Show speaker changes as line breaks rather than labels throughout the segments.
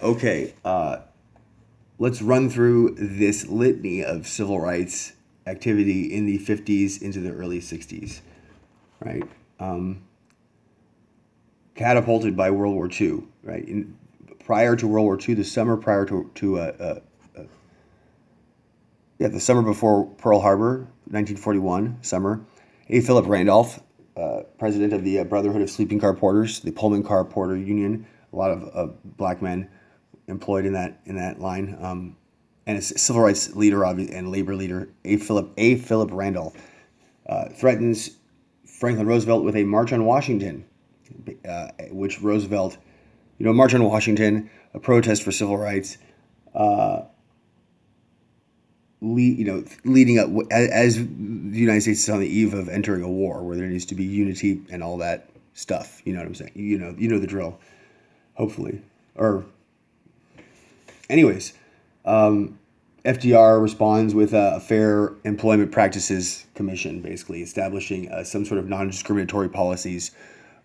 Okay, let's run through this litany of civil rights activity in the 50s into the early 60s, right? Catapulted by World War II, right? Prior to World War II, the summer prior the summer before Pearl Harbor, 1941 summer, A. Philip Randolph, president of the Brotherhood of Sleeping Car Porters, the Pullman Car Porter Union, a lot of black men employed in that line, and a civil rights leader and labor leader, A. Philip Randolph, threatens Franklin Roosevelt with a march on Washington, which Roosevelt, March on Washington, a protest for civil rights, leading up as the United States is on the eve of entering a war where there needs to be unity and all that stuff. You know what I'm saying? You know the drill. Hopefully, or anyways, FDR responds with a Fair Employment Practices Commission, basically establishing some sort of non-discriminatory policies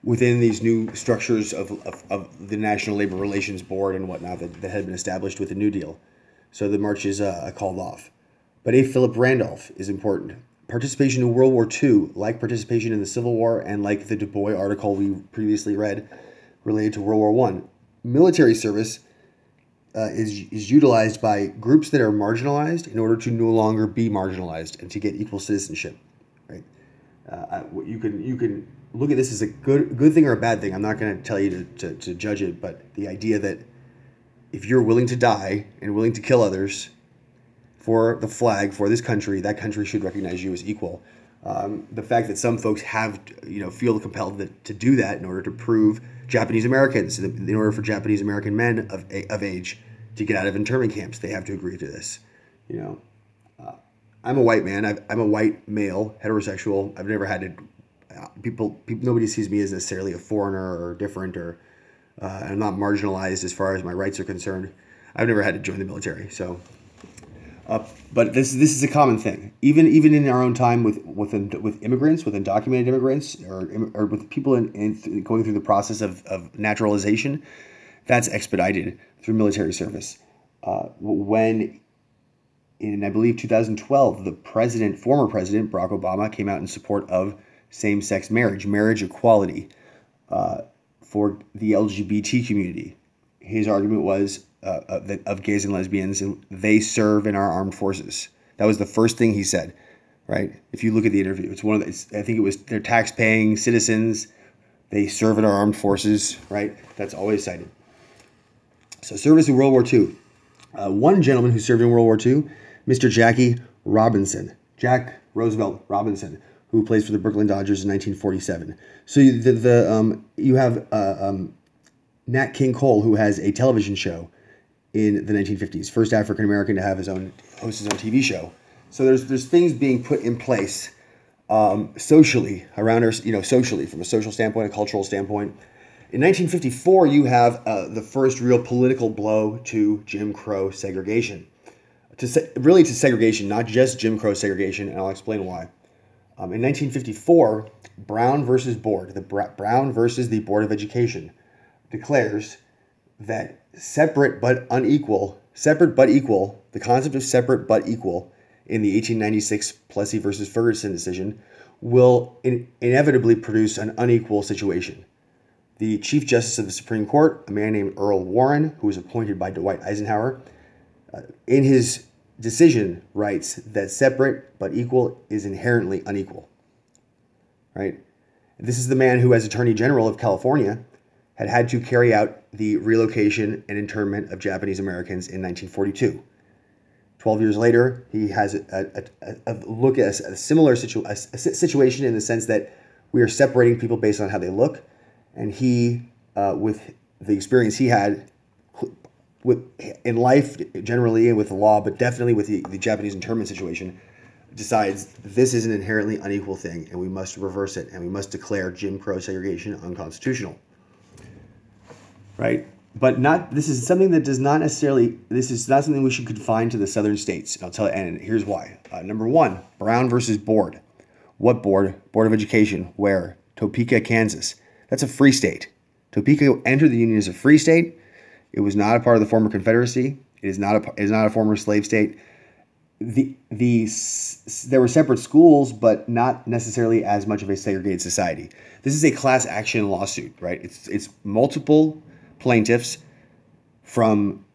within these new structures of the National Labor Relations Board and whatnot that had been established with the New Deal. So the march is called off. But A. Philip Randolph is important. Participation in World War II, like participation in the Civil War and like the Du Bois article we previously read related to World War I, military service is utilized by groups that are marginalized in order to no longer be marginalized and to get equal citizenship. Right? You can look at this as a good thing or a bad thing. I'm not going to tell you to judge it, but the idea that if you're willing to die and willing to kill others for the flag, for this country, that country should recognize you as equal. The fact that some folks feel compelled to do that in order to prove Japanese Americans, in order for Japanese American men of age to get out of internment camps, they have to agree to this. I'm a white man. I'm a white male, heterosexual. I've never had to. People. Nobody sees me as necessarily a foreigner or different, or I'm not marginalized as far as my rights are concerned. I've never had to join the military, so. But this is a common thing, even in our own time with immigrants, with undocumented immigrants, or with people going through the process of naturalization. That's expedited through military service. When in, I believe, 2012, former president Barack Obama came out in support of same-sex marriage equality for the LGBT community. His argument was of gays and lesbians, and they serve in our armed forces. That was the first thing he said, right? If you look at the interview, it's one of I think it was they're tax-paying citizens. They serve in our armed forces, right? That's always cited. So service in World War II. One gentleman who served in World War II, Mr. Jack Roosevelt Robinson, who plays for the Brooklyn Dodgers in 1947. So you have Nat King Cole, who has a television show in the 1950s, first African American to have host his own TV show. So there's things being put in place socially around us, socially from a social standpoint, a cultural standpoint. In 1954, you have the first real political blow to Jim Crow segregation, to segregation, not just Jim Crow segregation, and I'll explain why. In 1954, Brown versus Brown versus the Board of Education declares that separate but equal, the concept of separate but equal in the 1896 Plessy versus Ferguson decision will inevitably produce an unequal situation. The Chief Justice of the Supreme Court, a man named Earl Warren, who was appointed by Dwight Eisenhower, in his decision writes that separate but equal is inherently unequal. Right? This is the man who, as Attorney General of California, had to carry out the relocation and internment of Japanese Americans in 1942. 12 years later, he has a look at a similar situation in the sense that we are separating people based on how they look, and he, with the experience he had in life generally and with the law, but definitely with the Japanese internment situation, decides this is an inherently unequal thing, and we must reverse it, and we must declare Jim Crow segregation unconstitutional. Right? But this is something that does not necessarily, this is not something we should confine to the southern states. I'll tell you, and here's why. Number one, Brown versus Board. What board? Board of Education. Where? Topeka, Kansas. That's a free state. Topeka entered the Union as a free state. It was not a part of the former Confederacy. It is not a former slave state. There were separate schools, but not necessarily as much of a segregated society. This is a class action lawsuit, right? It's multiple plaintiffs from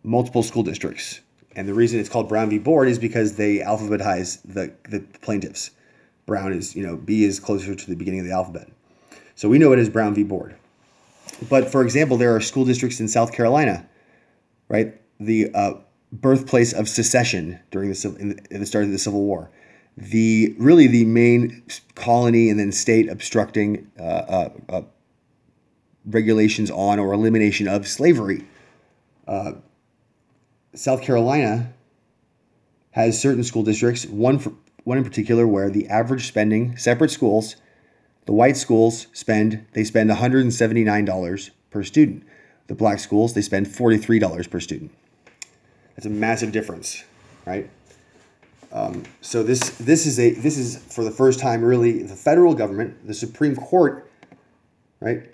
multiple school districts. And the reason it's called Brown v. Board is because they alphabetize the plaintiffs. Brown is, B is closer to the beginning of the alphabet. So we know it as Brown v. Board. But for example, there are school districts in South Carolina, right? The birthplace of secession during the start of the Civil War. The main colony and then state obstructing regulations on or elimination of slavery. South Carolina has certain school districts, one in particular where the average spending, separate schools, the white schools spend $179 per student. The black schools, they spend $43 per student. That's a massive difference, right? So this is for the first time really the federal government, the Supreme Court, right,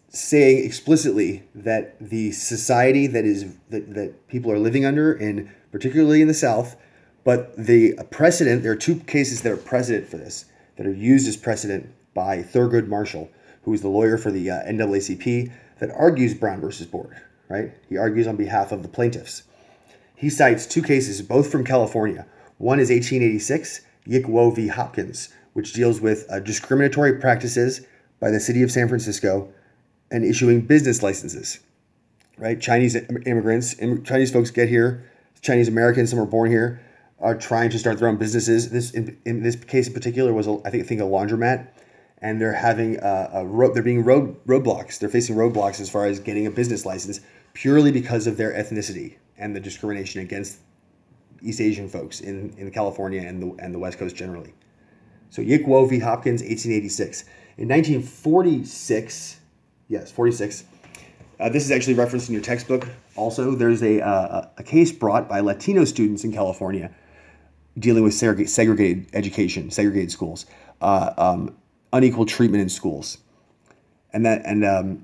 saying explicitly that the society that people are living under, in particularly in the South, but the precedent, there are two cases that are precedent for this, that are used as precedent by Thurgood Marshall, who is the lawyer for the NAACP that argues Brown versus Board, right? He argues on behalf of the plaintiffs. He cites two cases, both from California. One is 1886, Yick Wo v. Hopkins, which deals with discriminatory practices by the city of San Francisco and issuing business licenses, right? Chinese immigrants, Chinese folks get here, Chinese Americans, some are born here, are trying to start their own businesses. This in this case in particular was I think a laundromat, and they're having they're being roadblocks. They're facing roadblocks as far as getting a business license purely because of their ethnicity and the discrimination against East Asian folks in California and the West Coast generally. So Yick Wo v. Hopkins, 1886. In 1946. Yes, 46. This is actually referenced in your textbook. Also, there's a case brought by Latino students in California dealing with segregated education, segregated schools, unequal treatment in schools, and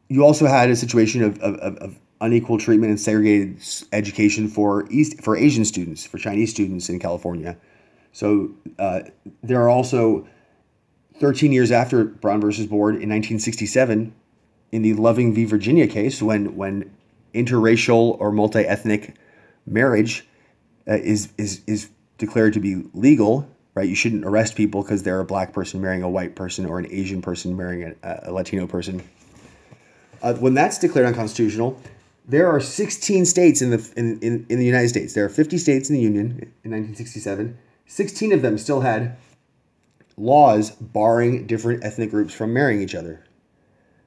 you also had a situation of unequal treatment and segregated education for Asian students, for Chinese students in California. So there are also 13 years after Brown versus Board in 1967. In the Loving v. Virginia case, when interracial or multi-ethnic marriage is declared to be legal, right? You shouldn't arrest people because they're a black person marrying a white person or an Asian person marrying a Latino person. When that's declared unconstitutional, there are 16 states in the United States. There are 50 states in the Union in 1967. 16 of them still had laws barring different ethnic groups from marrying each other.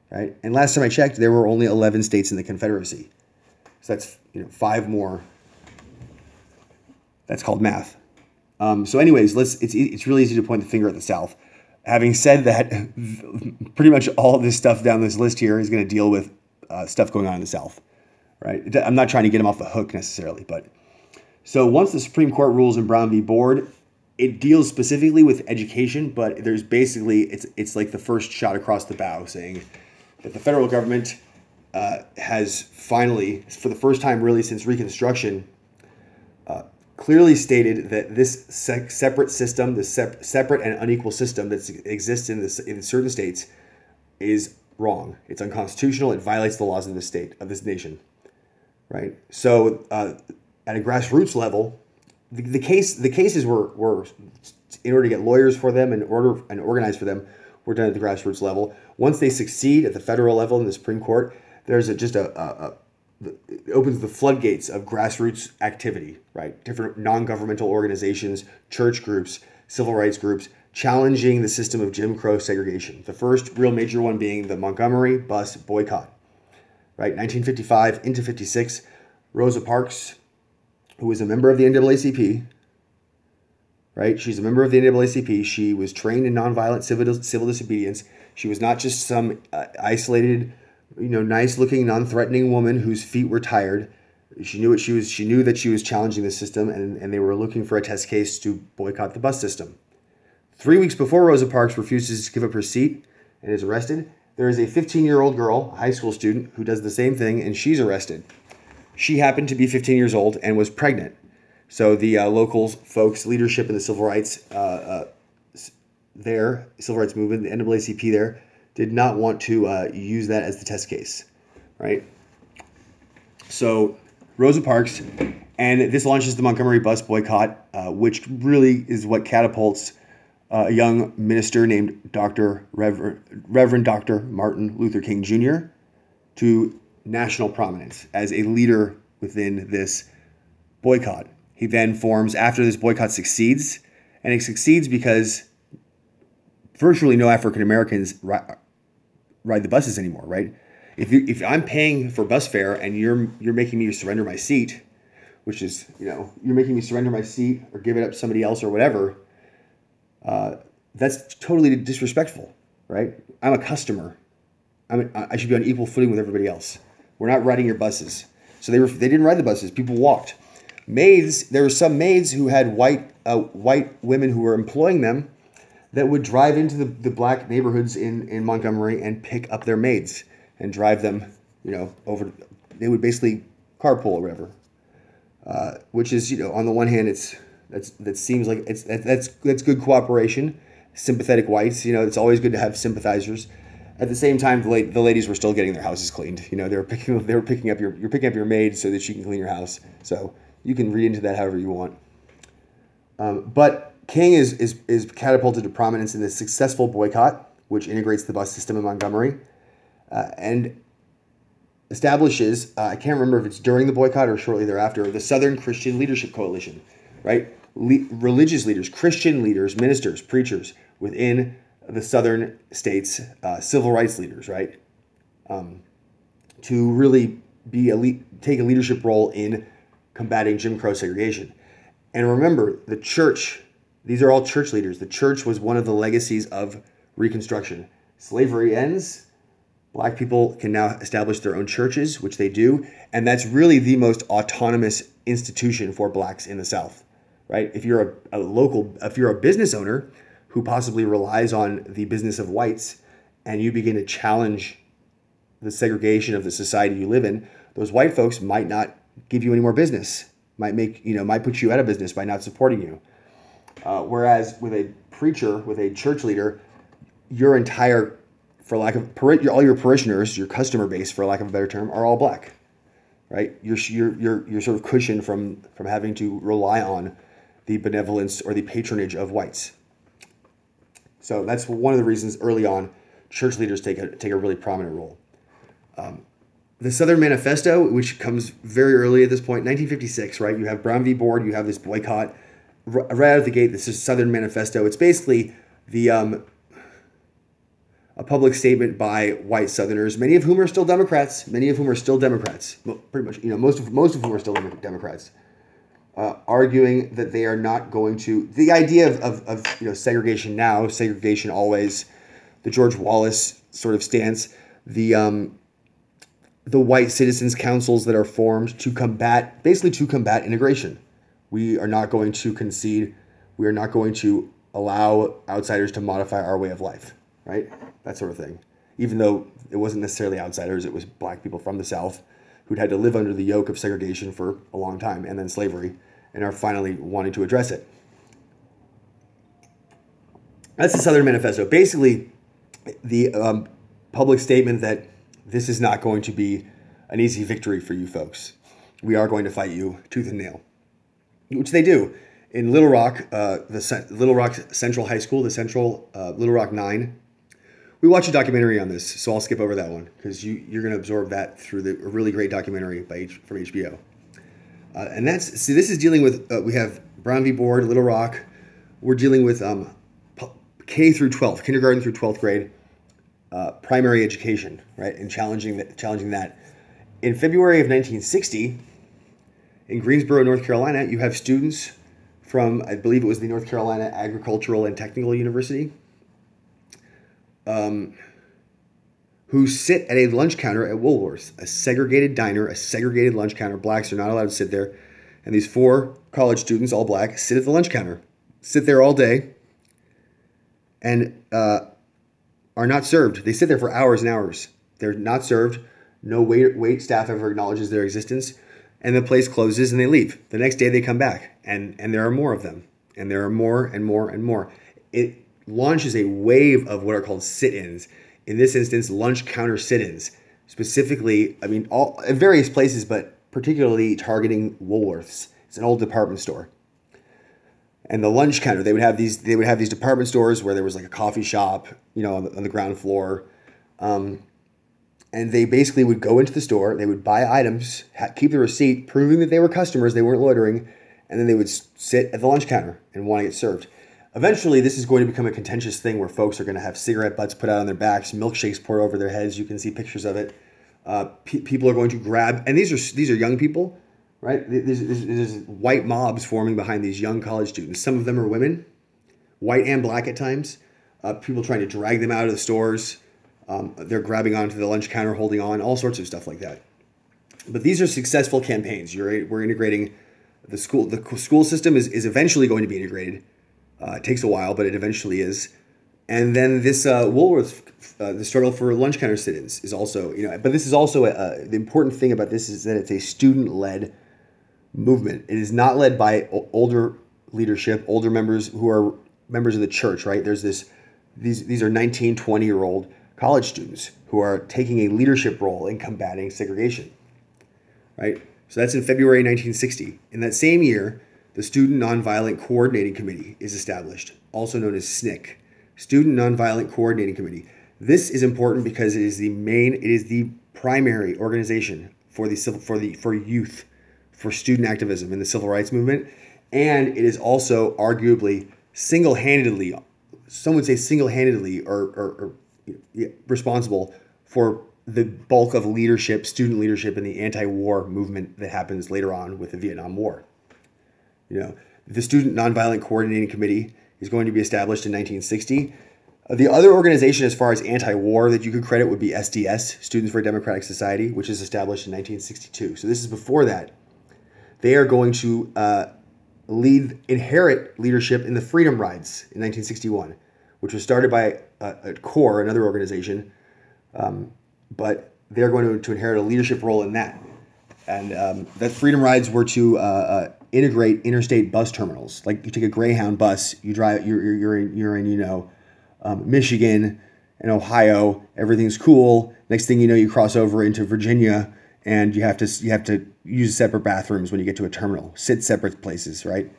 Right, and last time I checked, there were only 11 states in the Confederacy. So that's 5 more. That's called math. So, anyways, it's really easy to point the finger at the South. Having said that, pretty much all of this stuff down this list here is going to deal with stuff going on in the South. Right, I'm not trying to get them off the hook necessarily, but so once the Supreme Court rules in Brown v. Board, it deals specifically with education, but there's basically it's like the first shot across the bow saying that the federal government has finally, for the first time really since Reconstruction, clearly stated that this separate system, this separate and unequal system that exists in certain states, is wrong. It's unconstitutional. It violates the laws of this state, of this nation, right? So at a grassroots level, the cases were in order to get lawyers for them and organize for them, were done at the grassroots level. Once they succeed at the federal level in the Supreme Court, there's it opens the floodgates of grassroots activity, right? Different non-governmental organizations, church groups, civil rights groups, challenging the system of Jim Crow segregation. The first real major one being the Montgomery bus boycott, right? 1955 into 56, Rosa Parks, who was a member of the NAACP, right? She's a member of the NAACP. She was trained in nonviolent civil disobedience. She was not just some isolated, nice-looking, non-threatening woman whose feet were tired. She knew what she was. She knew that she was challenging the system, and they were looking for a test case to boycott the bus system. 3 weeks before Rosa Parks refuses to give up her seat and is arrested, there is a 15-year-old girl, a high school student, who does the same thing, and she's arrested. She happened to be 15 years old and was pregnant. So the local folks, leadership in the civil rights civil rights movement, the NAACP there, did not want to use that as the test case, right? So Rosa Parks, and this launches the Montgomery bus boycott, which really is what catapults a young minister named Reverend Dr. Martin Luther King Jr. to national prominence as a leader within this boycott. He then forms, after this boycott succeeds, and it succeeds because virtually no African Americans ride the buses anymore, right? If I'm paying for bus fare and you're making me surrender my seat, which is, you're making me surrender my seat or give it up to somebody else or whatever, that's totally disrespectful, right? I'm a customer. I should be on equal footing with everybody else. We're not riding your buses. So they didn't ride the buses. People walked. Maids, there were some maids who had white women who were employing them that would drive into the black neighborhoods in Montgomery and pick up their maids and drive them, over. They would basically carpool or whatever. Which is, on the one hand, that seems like that's good cooperation, sympathetic whites. It's always good to have sympathizers. At the same time, the ladies were still getting their houses cleaned. They were picking up your maid so that she can clean your house. So you can read into that however you want. But King is catapulted to prominence in this successful boycott, which integrates the bus system in Montgomery, and establishes, I can't remember if it's during the boycott or shortly thereafter, the Southern Christian Leadership Coalition, right? Religious leaders, Christian leaders, ministers, preachers within the southern states, civil rights leaders, right? To really take a leadership role in combating Jim Crow segregation. And remember, the church, these are all church leaders. The church was one of the legacies of Reconstruction. Slavery ends. Black people can now establish their own churches, which they do. And that's really the most autonomous institution for blacks in the South, right? If you're if you're a business owner who possibly relies on the business of whites and you begin to challenge the segregation of the society you live in, those white folks might not give you any more business, might put you out of business by not supporting you. Whereas with a preacher, with a church leader, your entire, all your parishioners, your customer base, for lack of a better term, are all black, right? You're sort of cushioned from having to rely on the benevolence or the patronage of whites. So that's one of the reasons early on church leaders take a really prominent role. The Southern Manifesto, which comes very early at this point, 1956, right? You have Brown v. Board, you have this boycott. Right out of the gate, this is Southern Manifesto. It's basically a public statement by white Southerners, many of whom are still Democrats. Well, pretty much, most of whom are still Democrats, arguing that they are not going to. The idea of segregation now, segregation always, the George Wallace sort of stance, the white citizens councils that are formed to combat integration. We are not going to concede. We are not going to allow outsiders to modify our way of life, right? That sort of thing. Even though it wasn't necessarily outsiders, it was black people from the South who'd had to live under the yoke of segregation for a long time, and then slavery, and are finally wanting to address it. That's the Southern Manifesto. Basically, the public statement that this is not going to be an easy victory for you folks. We are going to fight you tooth and nail, which they do. In Little Rock, Little Rock Central High School, the Central Little Rock 9, we watched a documentary on this, so I'll skip over that one because you're going to absorb that through a really great documentary from HBO. And this is dealing with, we have Brown v. Board, Little Rock. We're dealing with K through 12, kindergarten through 12th grade, primary education, right, and challenging that. In February of 1960, in Greensboro, North Carolina, you have students from, I believe it was the North Carolina Agricultural and Technical University, who sit at a lunch counter at Woolworths, a segregated diner, a segregated lunch counter. Blacks are not allowed to sit there. And these 4 college students, all black, sit at the lunch counter, sit there all day, and are not served. They sit there for hours and hours. They're not served. No wait staff ever acknowledges their existence, and the place closes and they leave. The next day they come back, and there are more of them, and there are more and more and more. It launches a wave of what are called sit-ins. In this instance, lunch counter sit-ins. Specifically, I mean, all in various places, but particularly targeting Woolworths. It's an old department store. And the lunch counter, they would have these department stores where there was like a coffee shop, on the ground floor. And they basically would go into the store, they would buy items, keep the receipt, proving that they were customers, they weren't loitering, and then they would sit at the lunch counter and want to get served. Eventually, this is going to become a contentious thing where folks are going to have cigarette butts put out on their backs, milkshakes poured over their heads. You can see pictures of it. People are going to grab, and these are young people, right? There's white mobs forming behind these young college students. Some of them are women, white and black at times. People trying to drag them out of the stores. They're grabbing onto the lunch counter, holding on, all sorts of stuff like that. But these are successful campaigns. We're integrating the school. The school system is eventually going to be integrated. It takes a while, but it eventually is. And then this Woolworth, the struggle for lunch counter sit-ins is also, but this is also the important thing about this is that it's a student-led movement. It is not led by older leadership, older members who are members of the church, right? These are 19, 20-year-old college students who are taking a leadership role in combating segregation, right? So that's in February 1960. In that same year, the Student Nonviolent Coordinating Committee is established, also known as SNCC, Student Nonviolent Coordinating Committee. This is important because it is the primary organization for youth, for student activism in the civil rights movement, and it is also arguably single-handedly, some would say single-handedly or responsible for the bulk of leadership, student leadership in the anti-war movement that happens later on with the Vietnam War. The Student Nonviolent Coordinating Committee is going to be established in 1960. The other organization as far as anti-war that you could credit would be SDS, Students for a Democratic Society, which is established in 1962. So this is before that. They are going to inherit leadership in the Freedom Rides in 1961, which was started by CORE, another organization, but they're going to inherit a leadership role in that. And that Freedom Rides were to integrate interstate bus terminals. Like you take a Greyhound bus, you drive, you're in Michigan and Ohio, everything's cool. Next thing you know, you cross over into Virginia, and you have to use separate bathrooms when you get to a terminal, sit separate places, right?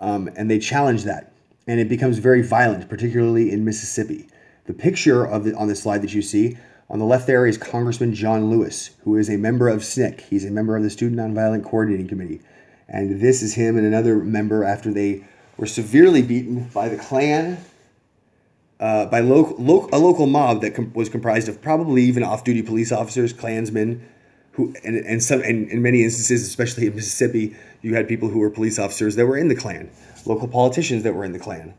And they challenge that, and it becomes very violent, particularly in Mississippi. The picture on the slide that you see on the left there is Congressman John Lewis, who is a member of SNCC. He's a member of the Student Nonviolent Coordinating Committee. And this is him and another member after they were severely beaten by the Klan, by a local mob that was comprised of probably even off-duty police officers, Klansmen, who and in many instances, especially in Mississippi, you had people who were police officers that were in the Klan, local politicians that were in the Klan.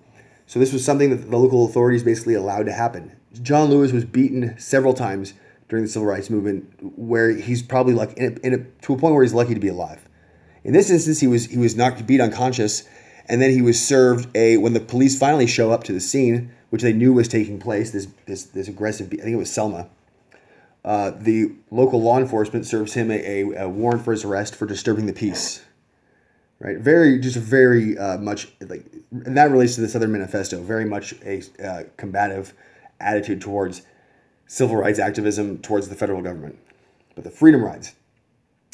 So this was something that the local authorities basically allowed to happen. John Lewis was beaten several times during the civil rights movement, where he's probably to a point where he's lucky to be alive. In this instance, he was knocked, beat unconscious, and then he was served when the police finally show up to the scene, which they knew was taking place. This aggressive, I think it was Selma. The local law enforcement serves him a warrant for his arrest for disturbing the peace. Right, very much like, and that relates to the Southern Manifesto. Very much a combative attitude towards civil rights activism towards the federal government. But the Freedom Rides,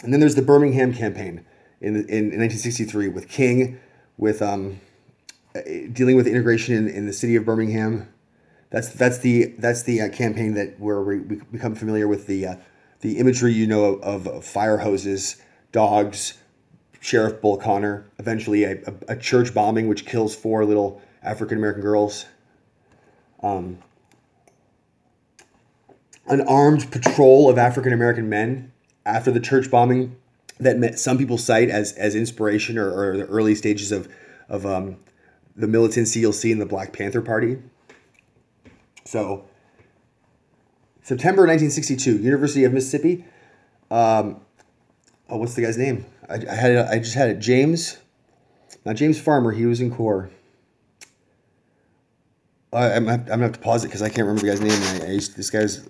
and then there's the Birmingham campaign in 1963 with King, with dealing with integration in the city of Birmingham. That's the campaign that where we become familiar with the imagery of fire hoses, dogs, Sheriff Bull Connor, eventually a church bombing which kills 4 little African American girls. An armed patrol of African American men after the church bombing that some people cite as inspiration or the early stages of the militancy you'll see in the Black Panther Party. So, September 1962, University of Mississippi. What's the guy's name? I just had it. Not James Farmer. He was in CORE. I'm gonna have to pause it because I can't remember the guy's name. This guy's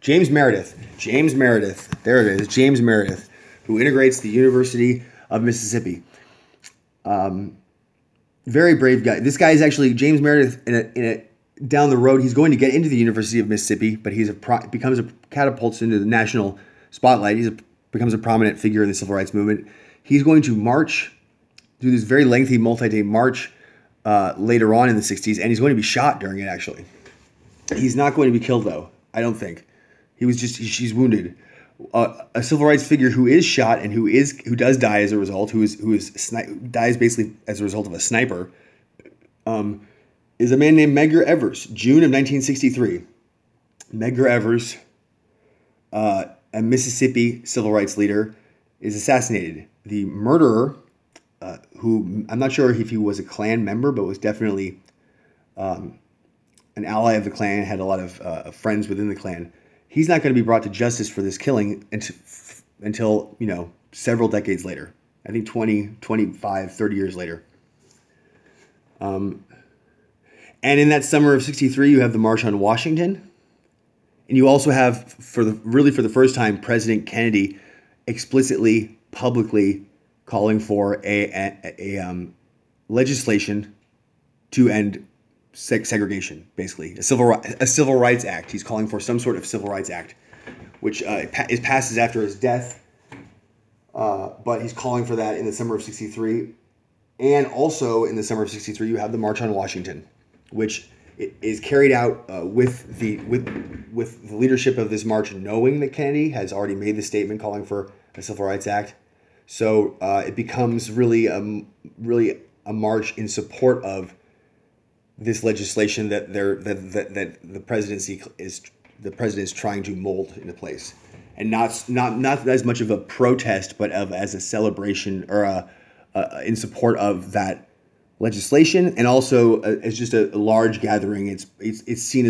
James Meredith. James Meredith. There it is. James Meredith, who integrates the University of Mississippi. Very brave guy. This guy is actually James Meredith. Down the road, he's going to get into the University of Mississippi, but catapults into the national spotlight. Becomes a prominent figure in the civil rights movement. He's going to do this very lengthy multi-day march later on in the 60s, and he's going to be shot during it, actually. He's not going to be killed, though, I don't think. She's wounded. A civil rights figure who is shot and who does die as a result, dies basically as a result of a sniper, is a man named Medgar Evers, June of 1963. Medgar Evers, a Mississippi civil rights leader, is assassinated. The murderer, who I'm not sure if he was a Klan member, but was definitely an ally of the Klan, had a lot of friends within the Klan. He's not going to be brought to justice for this killing until several decades later. I think 20, 25, 30 years later. And in that summer of 63, you have the March on Washington. And you also have, for the first time, President Kennedy explicitly, publicly calling for a legislation to end segregation, basically a civil rights act. He's calling for some sort of civil rights act, which passes after his death. But he's calling for that in the summer of 63, and also in the summer of 63, you have the March on Washington, which is carried out with the leadership of this march, knowing that Kennedy has already made the statement calling for a civil rights act. So it becomes really a march in support of this legislation that the president is trying to mold into place, and not as much of a protest, but as a celebration or in support of that legislation, and also as just a large gathering. It's seen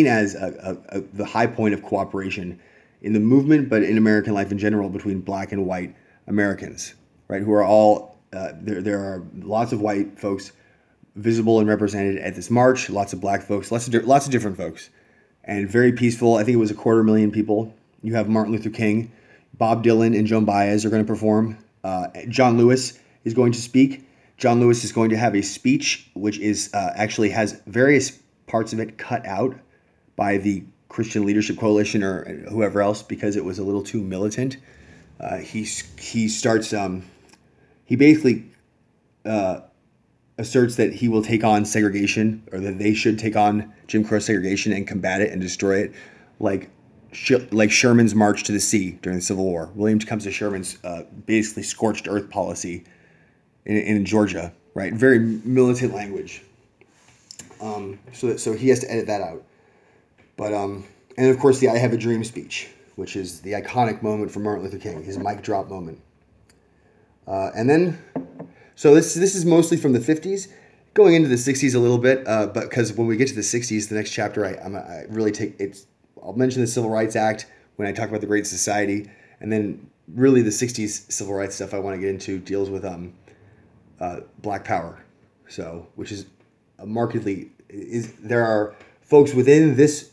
as the high point of cooperation in the movement, but in American life in general, between black and white Americans, right? Who are all there are lots of white folks visible and represented at this march, lots of black folks, lots of different folks, and very peaceful. I think it was 250,000 people. You have Martin Luther King, Bob Dylan, and Joan Baez are going to perform. John Lewis is going to speak. John Lewis is going to have a speech, which is actually has various parts of it cut out by the Christian Leadership Coalition or whoever else because it was a little too militant. He basically asserts that he will take on segregation, or that they should take on Jim Crow segregation and combat it and destroy it, like Sherman's March to the Sea during the Civil War. William Tecumseh Sherman's basically scorched earth policy in Georgia, right? Very militant language. So he has to edit that out. But and of course the "I Have a Dream" speech, which is the iconic moment for Martin Luther King, his mic drop moment. And then, so this is mostly from the 50s, going into the 60s a little bit, but because when we get to the 60s, the next chapter, I really take it. I'll mention the Civil Rights Act when I talk about the Great Society, and then really the 60s civil rights stuff I want to get into deals with Black Power, which is there are folks within this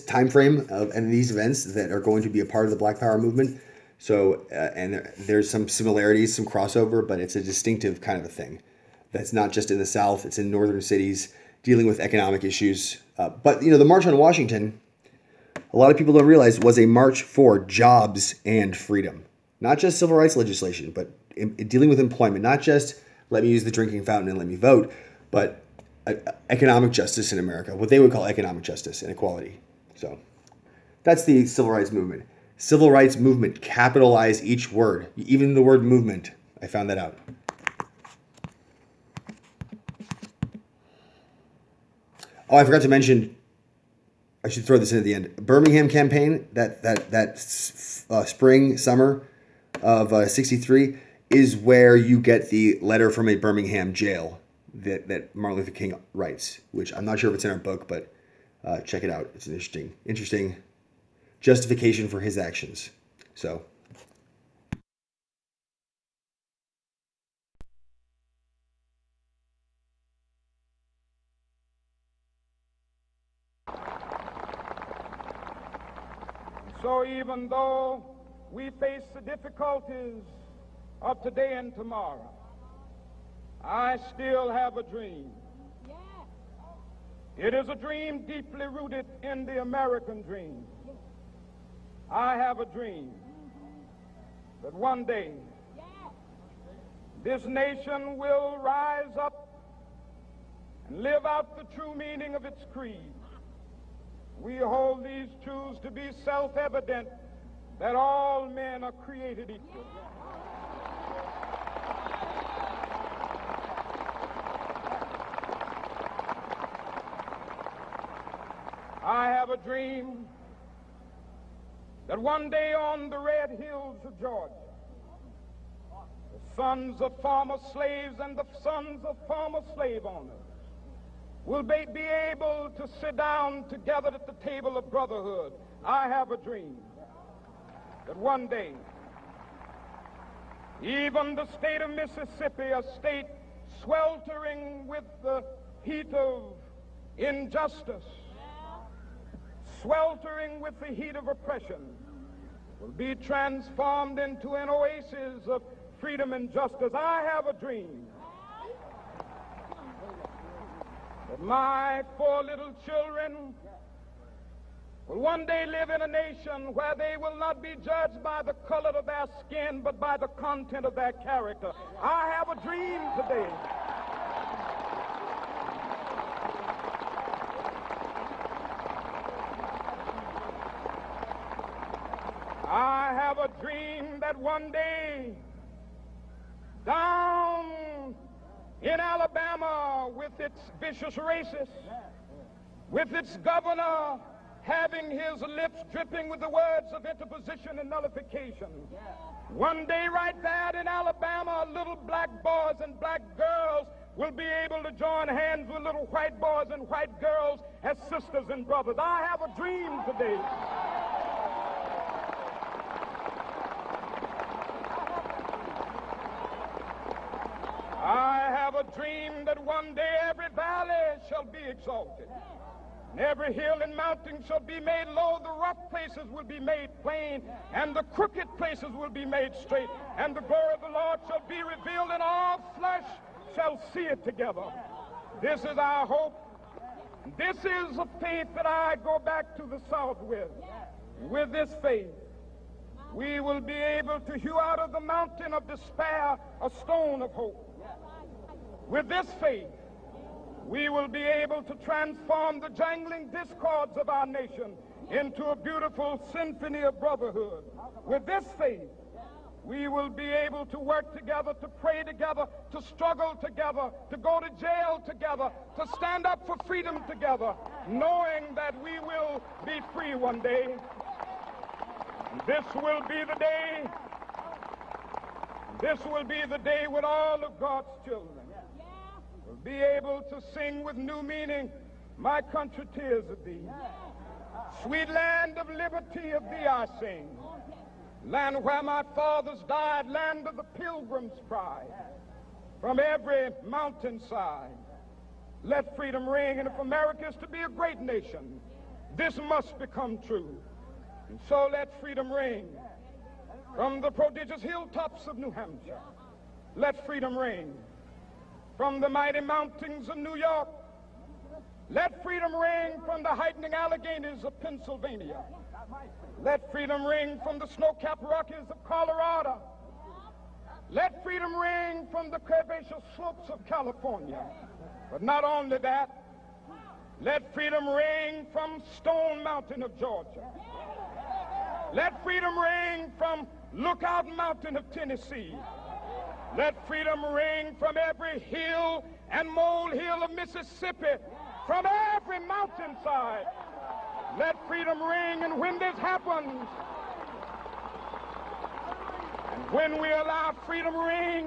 time frame and these events that are going to be a part of the Black Power movement. So, and there's some similarities, some crossover, but it's a distinctive kind of a thing. That's not just in the South; it's in northern cities dealing with economic issues. But the March on Washington, a lot of people don't realize, was a march for jobs and freedom, not just civil rights legislation, but dealing with employment. Not just let me use the drinking fountain and let me vote, but economic justice in America, what they would call economic justice and equality. So, that's the civil rights movement. Civil rights movement, capitalize each word, even the word movement. I found that out. Oh, I forgot to mention, I should throw this in at the end. Birmingham campaign, that spring, summer of 63, is where you get the letter from a Birmingham jail that Martin Luther King writes, which I'm not sure if it's in our book, but check it out. It's an interesting justification for his actions. So,
So even though we face the difficulties of today and tomorrow, I still have a dream. It is a dream deeply rooted in the American dream. I have a dream that one day this nation will rise up and live out the true meaning of its creed. We hold these truths to be self-evident, that all men are created equal. I have a dream that one day on the red hills of Georgia, the sons of former slaves and the sons of former slave owners will be able to sit down together at the table of brotherhood. I have a dream that one day even the state of Mississippi, a state sweltering with the heat of injustice, sweltering with the heat of oppression, will be transformed into an oasis of freedom and justice. I have a dream that my 4 little children will one day live in a nation where they will not be judged by the color of their skin, but by the content of their character. I have a dream today I have a dream that one day down in Alabama, with its vicious racists, with its governor having his lips dripping with the words of interposition and nullification, one day right there in Alabama, little black boys and black girls will be able to join hands with little white boys and white girls as sisters and brothers. I have a dream today I have a dream that one day every valley shall be exalted, and every hill and mountain shall be made low. The rough places will be made plain, and the crooked places will be made straight. And the glory of the Lord shall be revealed, and all flesh shall see it together. This is our hope. This is a faith that I go back to the South with. With this faith, we will be able to hew out of the mountain of despair a stone of hope. With this faith, we will be able to transform the jangling discords of our nation into a beautiful symphony of brotherhood. With this faith, we will be able to work together, to pray together, to struggle together, to go to jail together, to stand up for freedom together, knowing that we will be free one day. This will be the day. This will be the day when all of God's children will be able to sing with new meaning, my country, tears of thee. Sweet land of liberty, of thee I sing. Land where my fathers died, land of the pilgrim's pride. From every mountainside, let freedom ring. And if America is to be a great nation, this must become true. And so let freedom ring. From the prodigious hilltops of New Hampshire, let freedom ring. From the mighty mountains of New York, let freedom ring. From the heightening Alleghenies of Pennsylvania, let freedom ring. From the snow-capped Rockies of Colorado, let freedom ring. From the curvaceous slopes of California. But not only that, let freedom ring from Stone Mountain of Georgia. Let freedom ring from Lookout Mountain of Tennessee. Let freedom ring from every hill and molehill of Mississippi, from every mountainside. Let freedom ring. And when this happens, and when we allow freedom ring,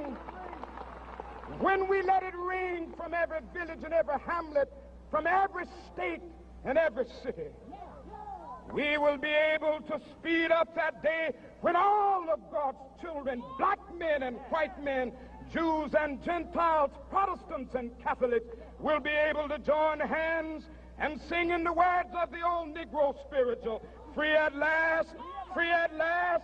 when we let it ring from every village and every hamlet, from every state and every city, we will be able to speed up that day when all of God's children, black men and white men, Jews and Gentiles, Protestants and Catholics, will be able to join hands and sing in the words of the old Negro spiritual, Free at last, free at last.